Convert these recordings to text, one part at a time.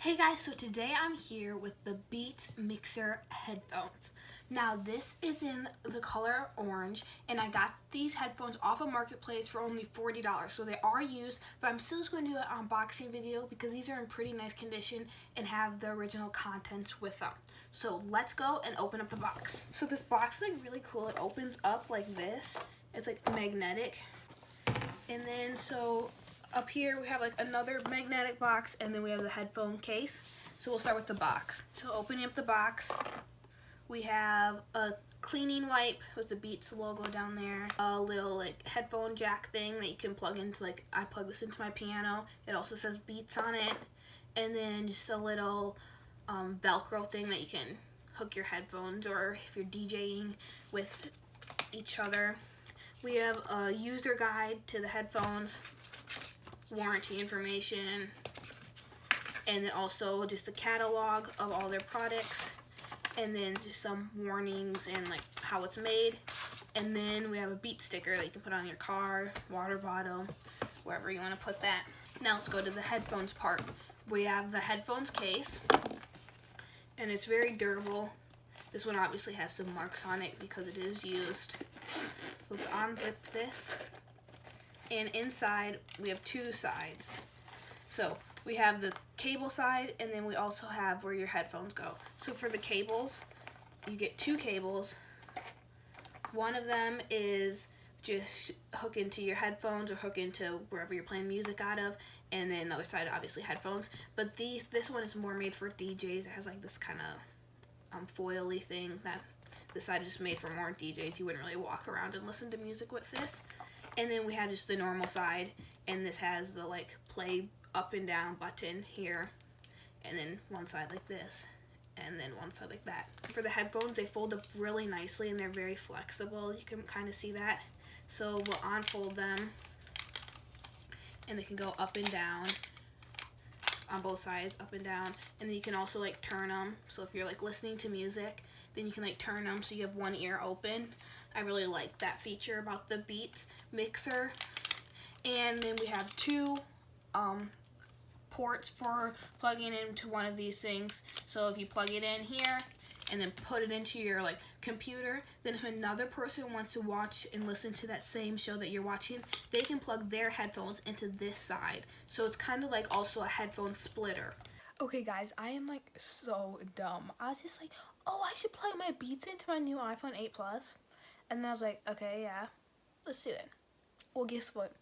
Hey guys, so today I'm here with the Beats Mixr headphones. Now this is in the color orange, and I got these headphones off of Marketplace for only $40. So they are used, but I'm still just going to do an unboxing video because these are in pretty nice condition and have the original contents with them. So let's go and open up the box. So this box is like really cool. It opens up like this. It's like magnetic. And then up here we have like another magnetic box, and then we have the headphone case. So we'll start with the box. So opening up the box, we have a cleaning wipe with the Beats logo down there, a little like headphone jack thing that you can plug into, like I plug this into my piano. It also says Beats on it, and then just a little Velcro thing that you can hook your headphones, or if you're DJing with each other. We have a user guide to the headphones, warranty information, and then also just a catalog of all their products, and then just some warnings and like how it's made. And then we have a Beat sticker that you can put on your car, water bottle, wherever you want to put that. Now let's go to the headphones part. We have the headphones case, and it's very durable. This one obviously has some marks on it because it is used. So let's unzip this. And inside we have two sides. So we have the cable side, and then we also have where your headphones go. So for the cables, you get two cables. One of them is just hook into your headphones or hook into wherever you're playing music out of, and then another side obviously headphones. But this one is more made for DJs. It has like this kind of foily thing that this side is just made for more DJs. You wouldn't really walk around and listen to music with this. And then we have just the normal side, and this has the like play up and down button here, and then one side like this, and then one side like that. For the headphones, they fold up really nicely and they're very flexible. You can kind of see that. So we'll unfold them, and they can go up and down on both sides, up and down. And then you can also like turn them. So if you're like listening to music, then you can like turn them so you have one ear open. I really like that feature about the Beats Mixr. And then we have two ports for plugging into one of these things. So if you plug it in here and then put it into your like computer, then if another person wants to watch and listen to that same show that you're watching, they can plug their headphones into this side. So it's kind of like also a headphone splitter. Okay guys, I am like so dumb. I was just like, oh, I should plug my Beats into my new iPhone 8 Plus. And then I was like, okay, yeah, let's do it. Well, guess what?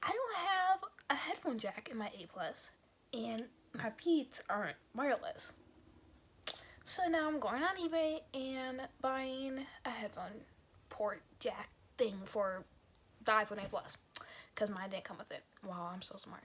I don't have a headphone jack in my 8 Plus, and my Beats aren't wireless. So now I'm going on eBay and buying a headphone port jack thing for the iPhone 8 Plus, because mine didn't come with it. Wow, I'm so smart.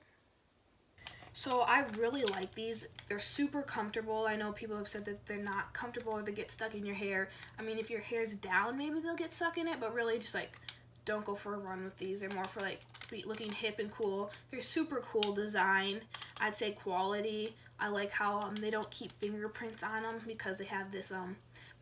So I really like these. They're super comfortable. I know people have said that they're not comfortable or they get stuck in your hair. I mean, if your hair's down, maybe they'll get stuck in it, but really just like don't go for a run with these. They're more for like looking hip and cool. They're super cool design. I'd say quality. I like how they don't keep fingerprints on them because they have this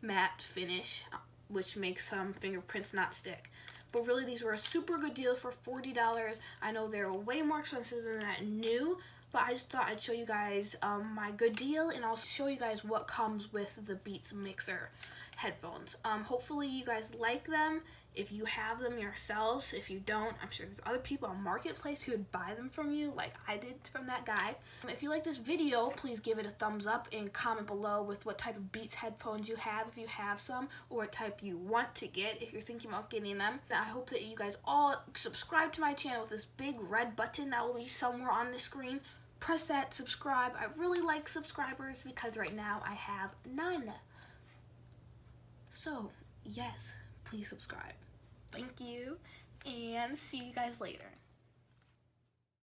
matte finish, which makes fingerprints not stick. But really, these were a super good deal for $40. I know they're way more expensive than that new, but I just thought I'd show you guys my good deal, and I'll show you guys what comes with the Beats Mixr headphones. Hopefully you guys like them if you have them yourselves. If you don't, I'm sure there's other people on Marketplace who would buy them from you like I did from that guy. If you like this video, please give it a thumbs up and comment below with what type of Beats headphones you have, if you have some, or what type you want to get if you're thinking about getting them. I hope that you guys all subscribe to my channel with this big red button that will be somewhere on the screen. Press that subscribe. I really like subscribers because right now I have none. So yes, please subscribe. Thank you, and see you guys later.